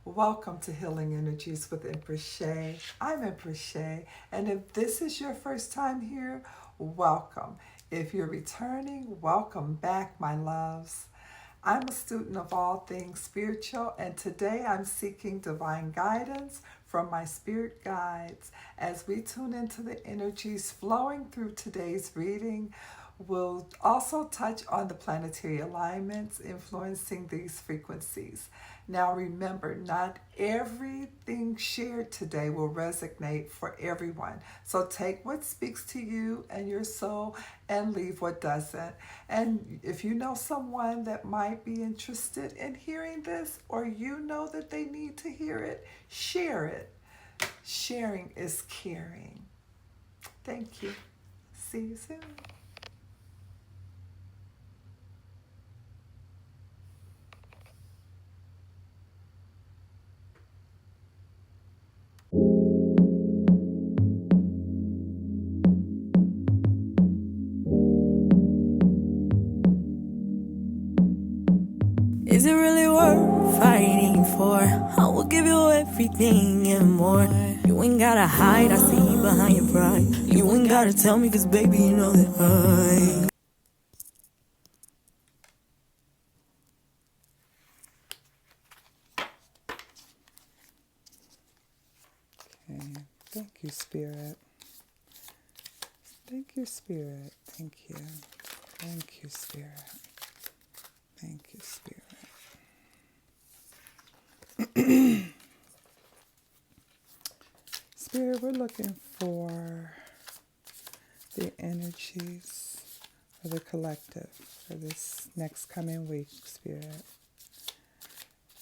Welcome to Healing Energies with Empress Shey. I'm Empress Shey, and if this is your first time here, welcome. If you're returning, welcome back, my loves. I'm a student of all things spiritual, and today I'm seeking divine guidance from my spirit guides. As we tune into the energies flowing through today's reading, we'll also touch on the planetary alignments influencing these frequencies. Now, remember, not everything shared today will resonate for everyone. So take what speaks to you and your soul and leave what doesn't. And if you know someone that might be interested in hearing this, or you know that they need to hear it, share it. Sharing is caring. Thank you. See you soon. Is it really worth fighting for? I will give you everything and more. You ain't gotta hide, I see you behind your pride. You ain't gotta tell me, cause baby, you know that I. Okay. Thank you, Spirit. Thank you, Spirit. Thank you. Thank you, Spirit. Thank you, Spirit. Spirit, we're looking for the energies for the collective for this next coming week, Spirit.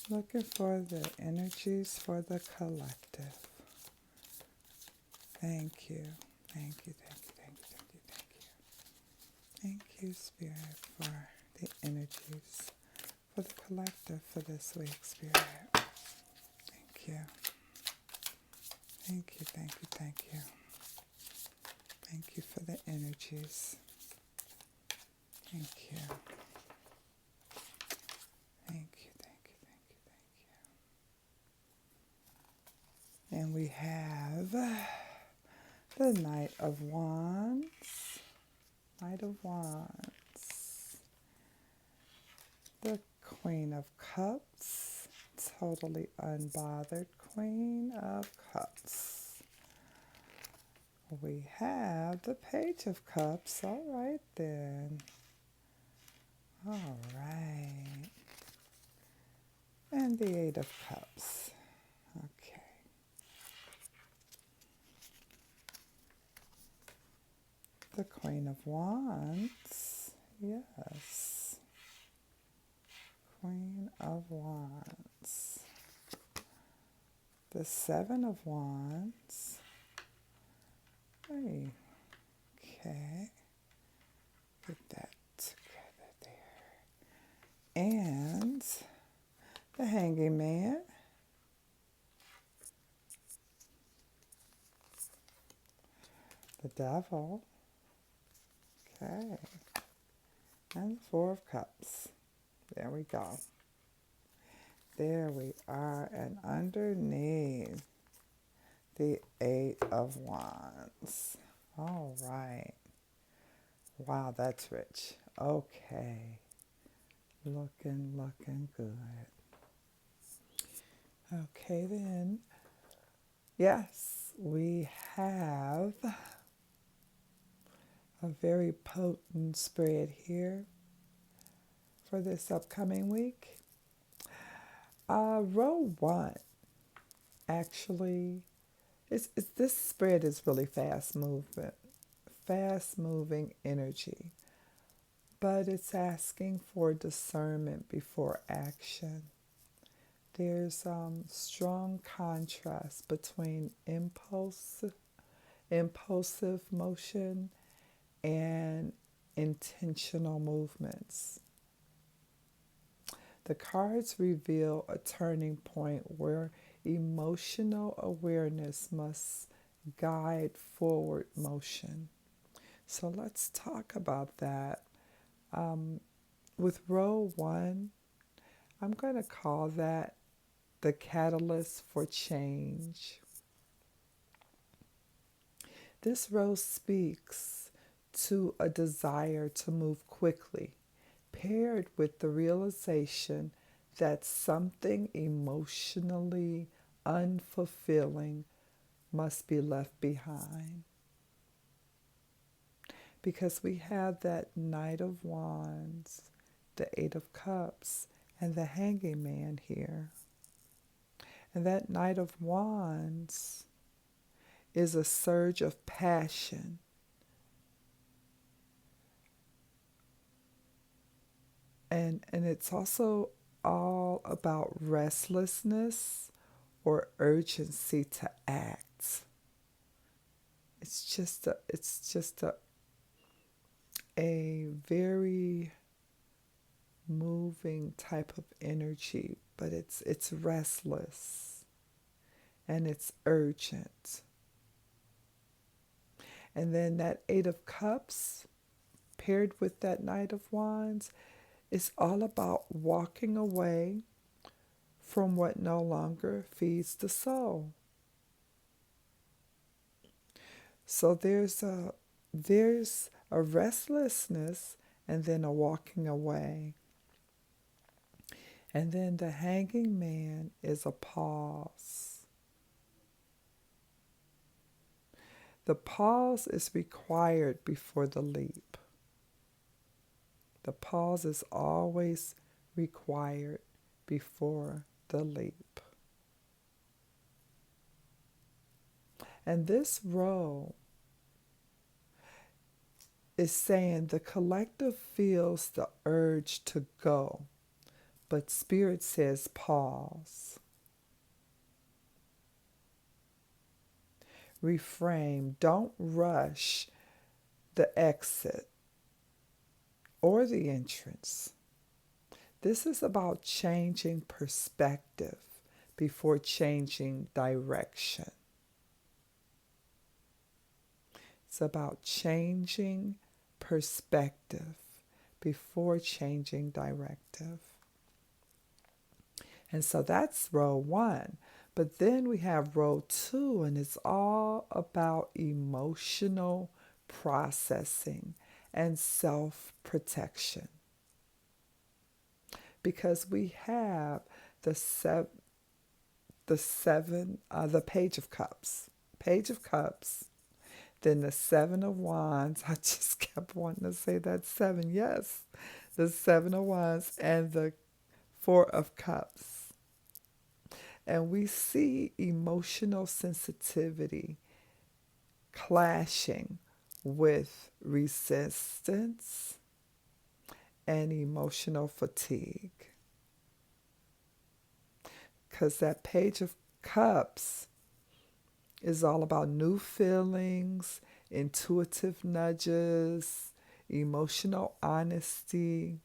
Looking for the energies for the collective. Thank you. Thank you, thank you, thank you, thank you, thank you. Thank you, Spirit, for the energies for the collective for this week, Spirit. Thank you. Thank you, thank you, thank you. Thank you for the energies. Thank you. Thank you, thank you, thank you, thank you. And we have the Knight of Wands. Knight of Wands. The Queen of Cups. Totally unbothered Queen of Cups. We have the Page of Cups. All right then. All right. And the Eight of Cups. Okay. The Queen of Wands. Yes. Queen of Wands. The Seven of Wands. Hey. Okay. Get that together there. And the Hanging Man. The Devil. Okay. And the Four of Cups. There we go. There we are. And underneath, the Eight of Wands. All right. Wow, that's rich. Okay. Looking good. Okay, then. Yes, we have a very potent spread here for this upcoming week. Row 1, actually, this spread is really fast moving energy, but it's asking for discernment before action. There's strong contrast between impulsive motion and intentional movements. The cards reveal a turning point where emotional awareness must guide forward motion. So let's talk about that. With row 1, I'm going to call that the catalyst for change. This rose speaks to a desire to move quickly, paired with the realization that something emotionally unfulfilling must be left behind. Because we have that Knight of Wands, the Eight of Cups, and the Hanging Man here. And that Knight of Wands is a surge of passion. And it's also all about restlessness or urgency to act. It's just a very moving type of energy, but it's restless and it's urgent. And then that Eight of Cups paired with that Knight of Wands is all about walking away from what no longer feeds the soul. So there's a restlessness and then a walking away. And then the Hanging Man is a pause. The pause is required before the leap. The pause is always required before the leap. And this role is saying the collective feels the urge to go, but Spirit says pause. Reframe. Don't rush the exit or the entrance. This is about changing perspective before changing direction. It's about changing perspective before changing directive. And so that's row 1. But then we have row 2, and it's all about emotional processing and self-protection. Because we have the Page of Cups. Page of Cups. Then the Seven of Wands. I just kept wanting to say that 7. Yes. The Seven of Wands and the Four of Cups. And we see emotional sensitivity clashing with resistance and emotional fatigue. Because that Page of Cups is all about new feelings, intuitive nudges, emotional honesty.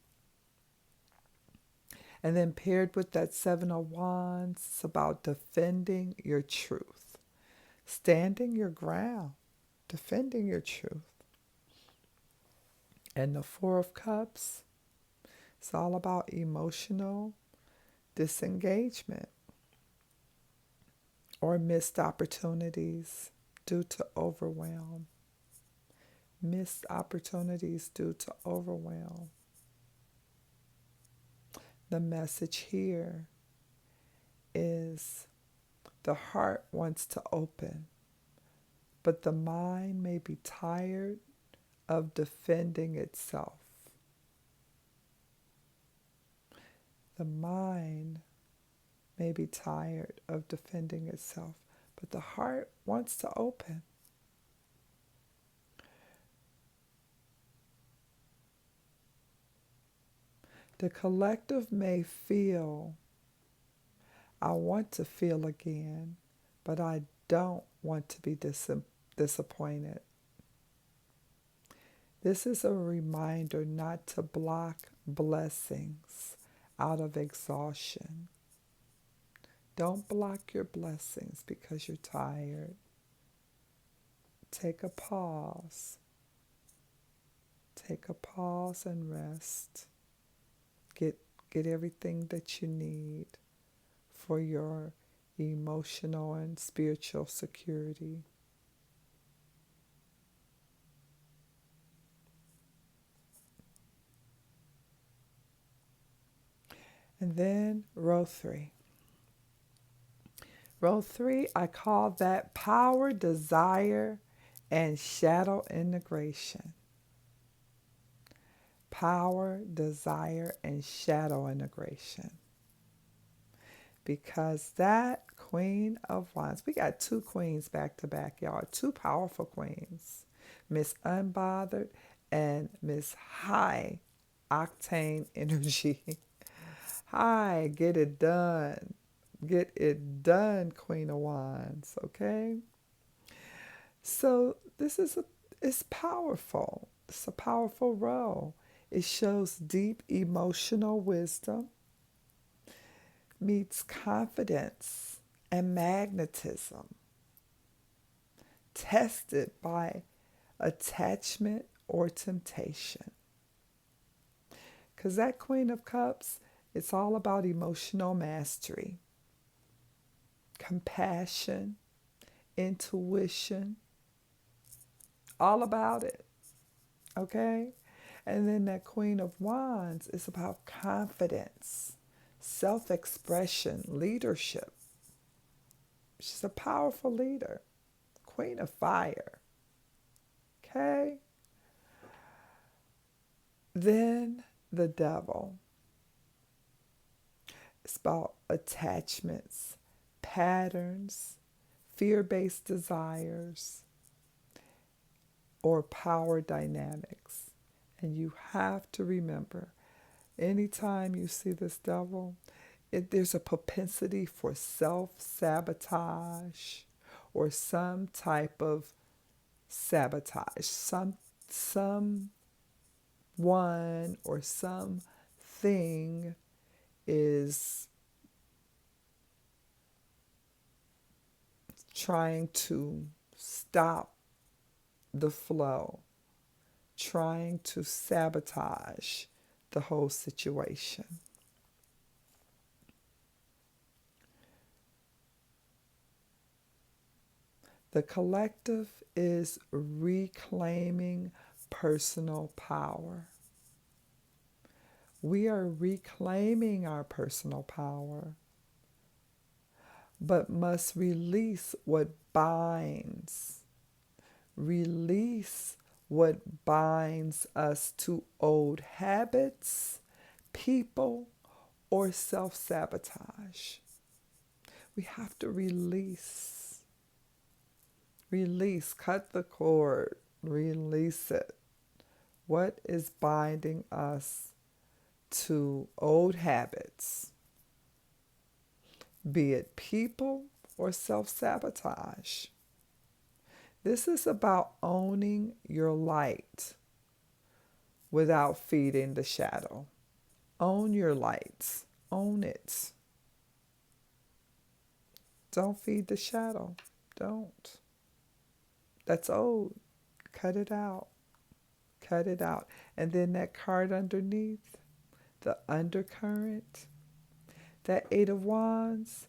And then paired with that Seven of Wands, it's about defending your truth, standing your ground, defending your truth. And the Four of Cups, it's all about emotional disengagement or missed opportunities due to overwhelm. Missed opportunities due to overwhelm. The message here is the heart wants to open, but the mind may be tired of defending itself. The mind may be tired of defending itself, but the heart wants to open. The collective may feel, I want to feel again, but I don't want to be disappointed. This is a reminder not to block blessings out of exhaustion. Don't block your blessings because you're tired. Take a pause. Take a pause and rest. Get everything that you need for your emotional and spiritual security. And then row 3. Row 3, I call that power, desire, and shadow integration. Power, desire, and shadow integration. Because that Queen of Wands, we got 2 queens back to back, y'all. 2 powerful queens. Miss Unbothered and Miss High Octane Energy. Hi, get it done. Get it done, Queen of Wands, okay? So it's powerful. It's a powerful role. It shows deep emotional wisdom, meets confidence and magnetism, tested by attachment or temptation. Because that Queen of Cups, it's all about emotional mastery, compassion, intuition, all about it, okay? And then that Queen of Wands is about confidence, self-expression, leadership. She's a powerful leader, Queen of Fire, okay? Then the Devil. It's about attachments, patterns, fear-based desires, or power dynamics. And you have to remember, anytime you see this Devil, there's a propensity for self-sabotage or some type of sabotage. Someone or something is trying to stop the flow, trying to sabotage the whole situation. The collective is reclaiming personal power. We are reclaiming our personal power, but must release what binds. Release what binds us to old habits, people, or self-sabotage. We have to release. Release, cut the cord, release it. What is binding us to old habits, be it people or self-sabotage? This is about owning your light without feeding the shadow. Own your light. Own it. Don't feed the shadow. Don't. That's old. Cut it out. Cut it out. And then that card underneath, the undercurrent, that 8 of Wands,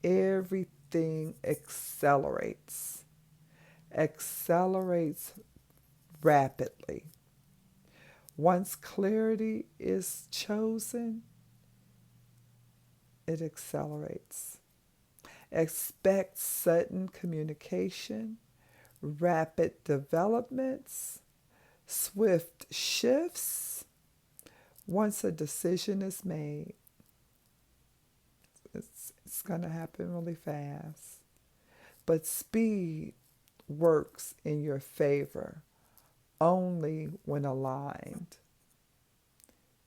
everything accelerates rapidly. Once clarity is chosen, it accelerates. Expect sudden communication, rapid developments, swift shifts. Once a decision is made, it's going to happen really fast. But speed works in your favor only when aligned.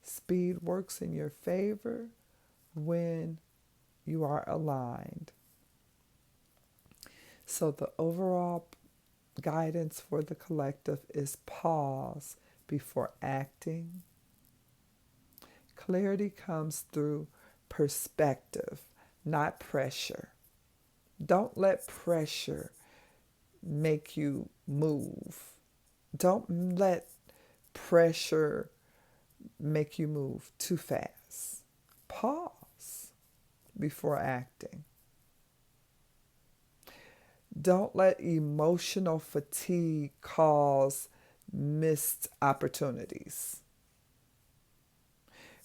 Speed works in your favor when you are aligned. So the overall guidance for the collective is pause before acting. Clarity comes through perspective, not pressure. Don't let pressure make you move. Don't let pressure make you move too fast. Pause. before acting. Don't let emotional fatigue cause missed opportunities.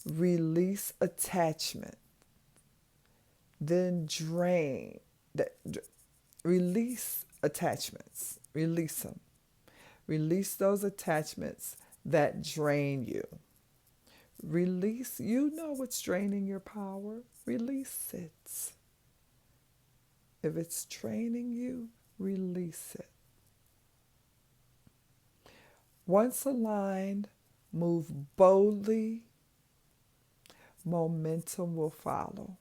Release attachment, then drain. Release attachments. Release them. Release those attachments that drain you. Release, you know what's draining your power. Release it. If it's draining you, release it. Once aligned, move boldly. Momentum will follow.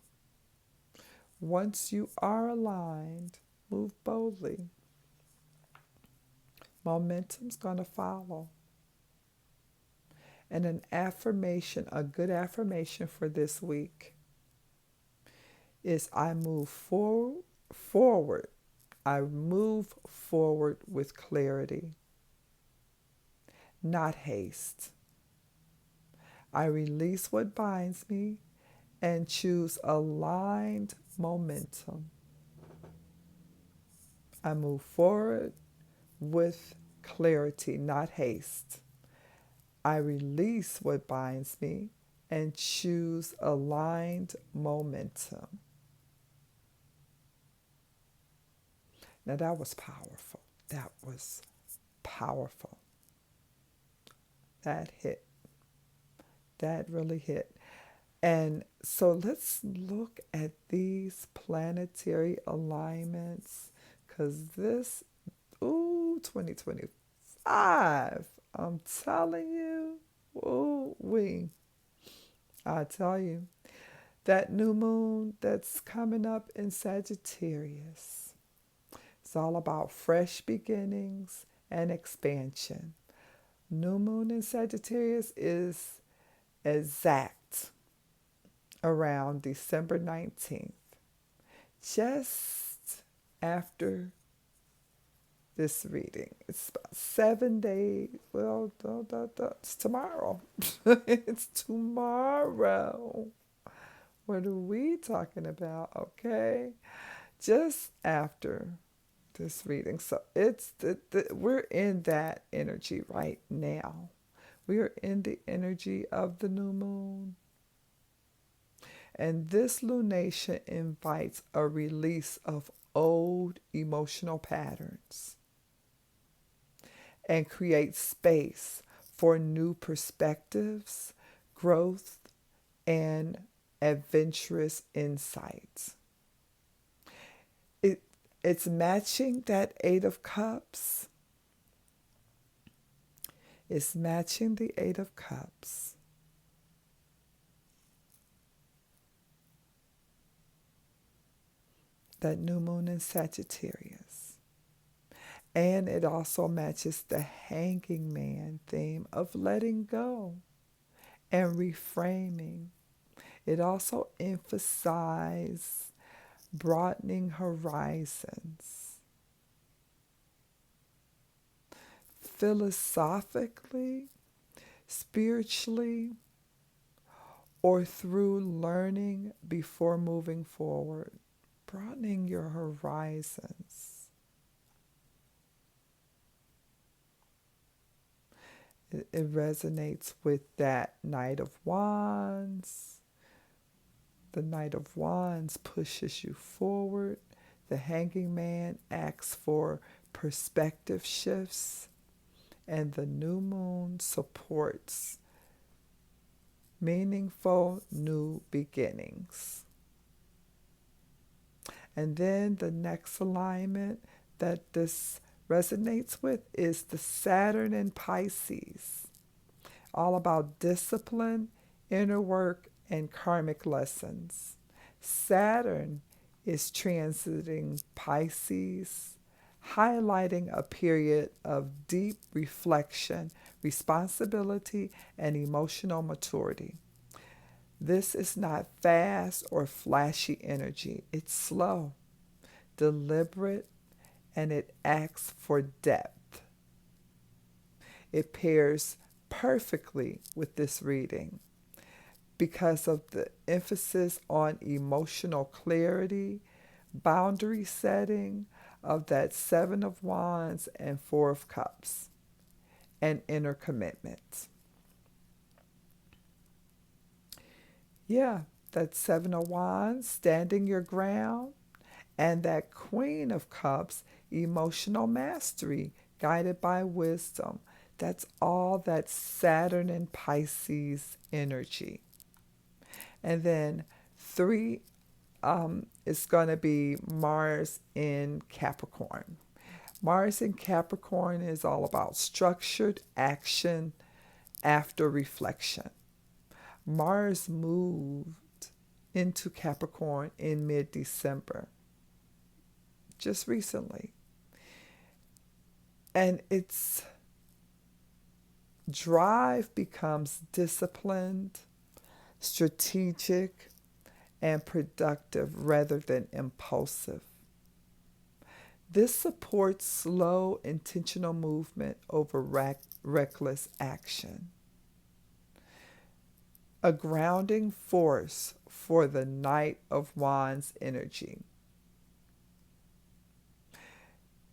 Once you are aligned, move boldly. Momentum's going to follow. And an affirmation, a good affirmation for this week is I move forward. I move forward with clarity, not haste. I release what binds me and choose aligned momentum. I move forward with clarity, not haste. I release what binds me and choose aligned momentum. Now that was powerful. That was powerful. That hit. That really hit. And so let's look at these planetary alignments, because this, 2025, I'm telling you, I tell you, that new moon that's coming up in Sagittarius, it's all about fresh beginnings and expansion. New moon in Sagittarius is exact around December 19th, just after this reading. It's about 7 days. Well, it's tomorrow. It's tomorrow. What are we talking about? Okay, just after this reading. So it's we're in that energy right now. We are in the energy of the new moon. And this lunation invites a release of old emotional patterns and creates space for new perspectives, growth, and adventurous insights. It's matching that Eight of Cups. It's matching the Eight of Cups. That new moon in Sagittarius. And it also matches the Hanging Man theme of letting go and reframing. It also emphasizes broadening horizons. Philosophically, spiritually, or through learning before moving forward. Broadening your horizons. It resonates with that Knight of Wands. The Knight of Wands pushes you forward. The Hanging Man asks for perspective shifts. And the new moon supports meaningful new beginnings. And then the next alignment that this resonates with is the Saturn in Pisces. All about discipline, inner work, and karmic lessons. Saturn is transiting Pisces, highlighting a period of deep reflection, responsibility, and emotional maturity. This is not fast or flashy energy. It's slow, deliberate, and it asks for depth. It pairs perfectly with this reading. because of the emphasis on emotional clarity, boundary setting of that Seven of Wands and Four of Cups, and inner commitment. Yeah, that Seven of Wands, standing your ground, and that Queen of Cups, emotional mastery, guided by wisdom. That's all that Saturn and Pisces energy. And then 3 is going to be Mars in Capricorn. Mars in Capricorn is all about structured action after reflection. Mars moved into Capricorn in mid-December, just recently. And its drive becomes disciplined, strategic, and productive rather than impulsive. This supports slow, intentional movement over reckless action. A grounding force for the Knight of Wands energy.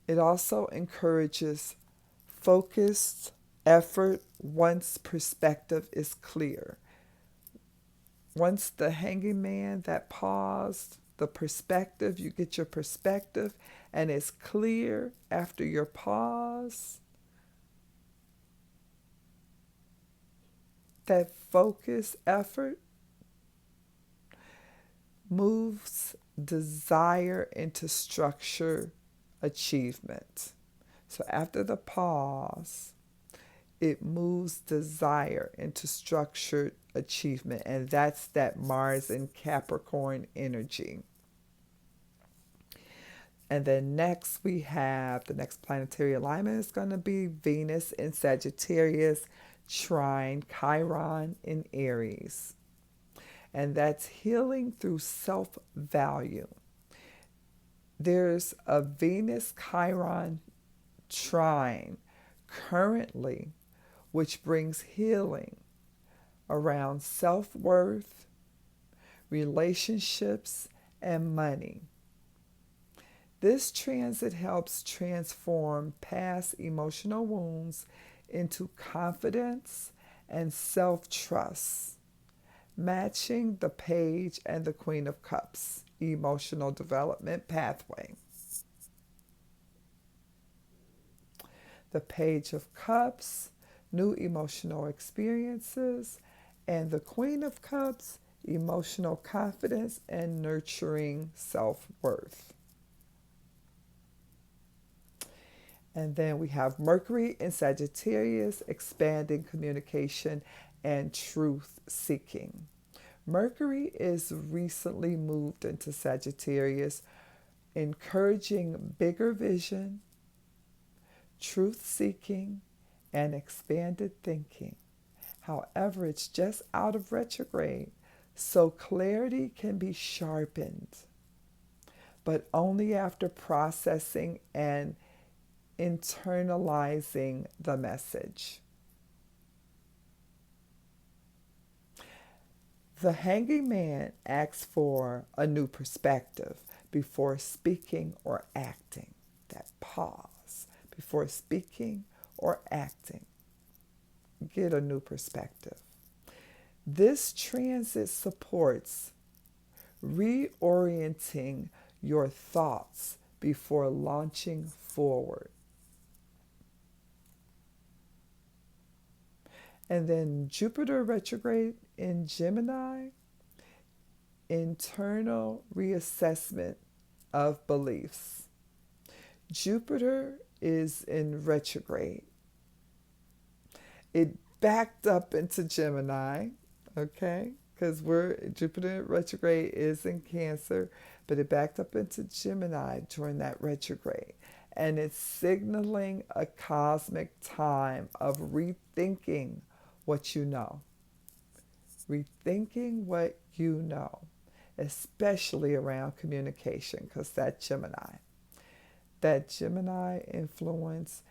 It also encourages focused effort once perspective is clear. Once the hanging man, that pause, the perspective, you get your perspective and it's clear after your pause. That focus effort moves desire into structure achievement. So after the pause, it moves desire into structured achievement, and that's that Mars in Capricorn energy. And then next we have the next planetary alignment is going to be Venus in Sagittarius, trine Chiron in Aries. And that's healing through self-value. There's a Venus Chiron trine currently, which brings healing around self-worth, relationships, and money. This transit helps transform past emotional wounds into confidence and self-trust, matching the Page and the Queen of Cups emotional development pathway. The Page of Cups, new emotional experiences, and the Queen of Cups, emotional confidence and nurturing self-worth. And then we have Mercury in Sagittarius, expanding communication and truth seeking. Mercury is recently moved into Sagittarius, encouraging bigger vision, truth seeking, and expanded thinking. However, it's just out of retrograde, so clarity can be sharpened, but only after processing and internalizing the message. The hanging man asks for a new perspective before speaking or acting. That pause before speaking or acting. Get a new perspective. This transit supports reorienting your thoughts before launching forward. And then Jupiter retrograde in Gemini, internal reassessment of beliefs. Jupiter is in retrograde. It backed up into Gemini, okay? Because Jupiter retrograde is in Cancer, but it backed up into Gemini during that retrograde. And it's signaling a cosmic time of rethinking what you know. Rethinking what you know, especially around communication, because that Gemini influence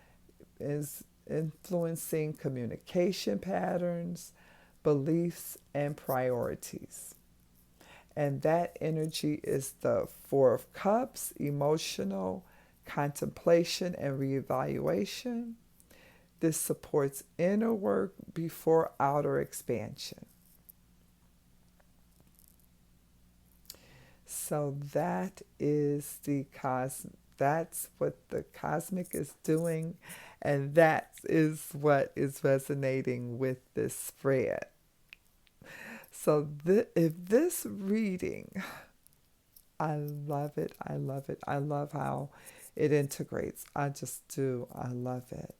is influencing communication patterns, beliefs, and priorities. And that energy is the Four of Cups, emotional contemplation and reevaluation. This supports inner work before outer expansion. So that's what the cosmic is doing, and that is what is resonating with this spread. So if this reading, I love it, I love it, I love how it integrates. I just do, I love it.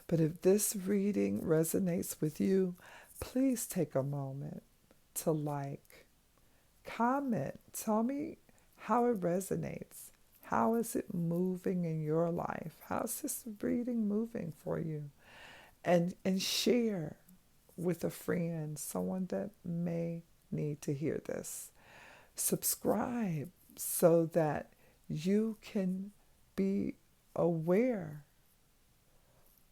But if this reading resonates with you, please take a moment to like, comment, tell me how it resonates. How is it moving in your life? How's this reading moving for you? And share with a friend, someone that may need to hear this. Subscribe so that you can be aware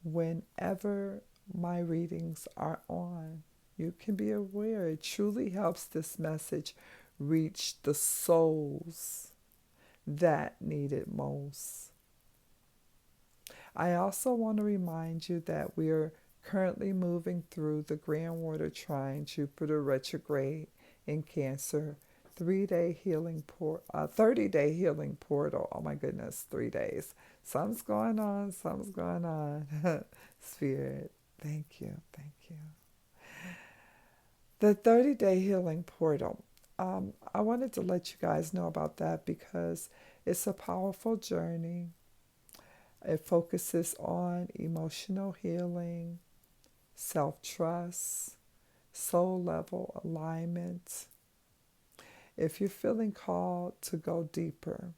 whenever my readings are on. You can be aware. It truly helps this message reach the souls that need it most. I also want to remind you that we are currently moving through the Grand Water Trine, Jupiter Retrograde in Cancer, 30-day healing portal. Oh my goodness, 3 days. Something's going on. Spirit, thank you. The 30-day healing portal. I wanted to let you guys know about that because it's a powerful journey. It focuses on emotional healing, self-trust, soul level alignment. If you're feeling called to go deeper,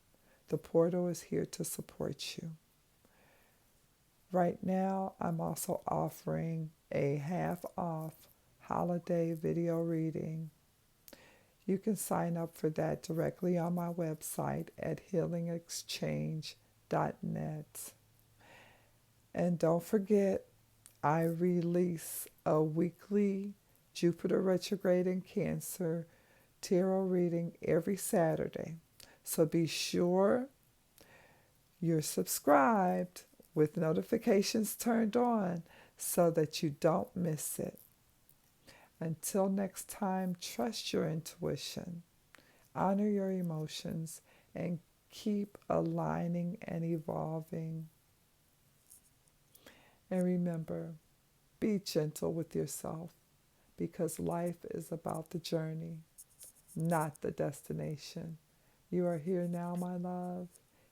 the portal is here to support you. Right now, I'm also offering a half-off holiday video reading. You can sign up for that directly on my website at healingexchange.net. And don't forget, I release a weekly Jupiter Retrograde in Cancer tarot reading every Saturday. So be sure you're subscribed with notifications turned on so that you don't miss it. Until next time, trust your intuition, honor your emotions, and keep aligning and evolving. And remember, be gentle with yourself because life is about the journey, not the destination. You are here now, my love.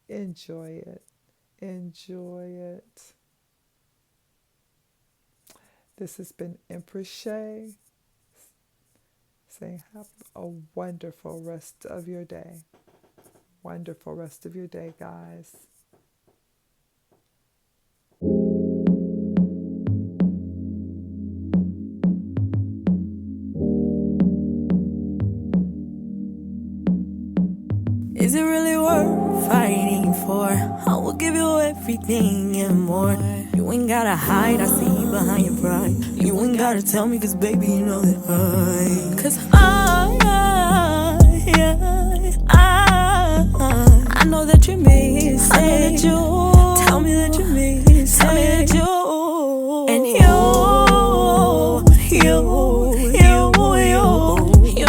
Enjoy it. This has been Empress Shey saying have a wonderful rest of your day. Wonderful rest of your day, guys. Is it really worth fighting for? I will give you everything and more. You ain't gotta hide, I see you behind your pride. You ain't gotta tell me, cause baby, you know that I know that you miss it. I know that you tell me that you miss it. Tell me that you and you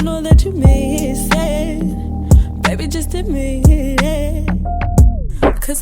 know that you miss it. Baby, just admit it. Cause